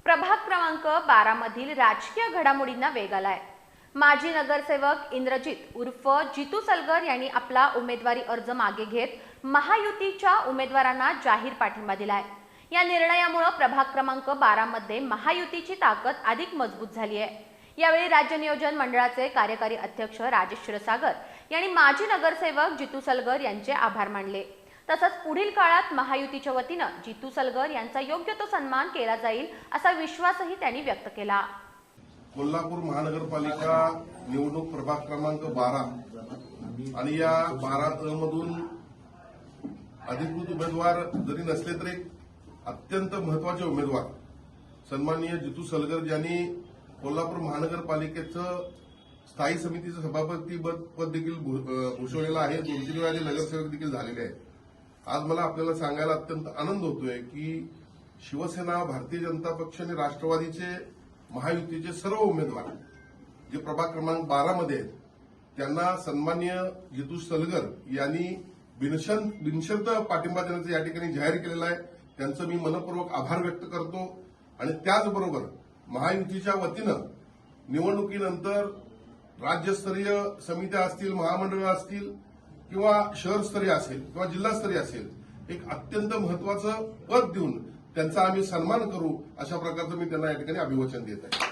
प्रभाग क्रमांक 12 मधील राजकीय घडामोडींना वेग आलाय। माजी नगरसेवक इंद्रजित उर्फ जितू सलगर यांनी आपला उमेदवारी अर्ज मागे घेत महायुतीच्या उमेदवारांना जाहीर पाठिंबा दिलाय। या निर्णयामुळे प्रभाग क्रमांक 12 मध्ये महायुतीची ताकद अधिक मजबूत झाली आहे। यावेळी राज्य नियोजन मंडळाचे कार्यकारी अध्यक्ष राजेश क्षीरसागर यांनी माजी नगरसेवक जितू सलगर यांचे आभार मानले। तसंच पुढील काळात महायुतीच्या वतीने जितू सलगर यांचा योग्य तो सन्मान केला जाईल असा विश्वासही त्यांनी व्यक्त केला। कोल्हापूर महानगरपालिका निवडणूक प्रभाग क्रमांक 12 आणि या 12 मधून अधिकृत उमेदवार जरी नसले तरी अत्यंत महत्वाचे उमेदवार सन्माननीय जितू सलगर यांनी कोल्हापूर महानगरपालिकेचं स्थायी समितीचं सभापती पद देखील भूषवलेलं आहे। 2-3 वेळा नगरसेवक देखील झालेले आहेत। आज मला आपल्याला सांगायला अत्यंत आनंद होतोय की शिवसेना, भारतीय जनता पक्ष आणि राष्ट्रवादीचे महायुतीचे सर्व उमेदवार जे प्रभाग क्रमांक 12 मध्ये आहेत त्यांना सन्माननीय जितू सलगर यांनी बिनशर्त पाठिंबा देण्याचं या ठिकाणी जाहीर केलेलं आहे। त्यांचं मी मनपूर्वक आभार व्यक्त करतो आणि त्याचबरोबर महायुतीच्या वतीनं निवडणुकीनंतर राज्यस्तरीय समित्या असतील, महामंडळं असतील किंवा शहरस्तरीय असेल किंवा जिल्हास्तरीय असेल, एक अत्यंत महत्वाचं पद देऊन त्यांचा आम्ही सन्मान करू अशा प्रकारचं मी त्यांना या ठिकाणी अभिवचन देत आहे।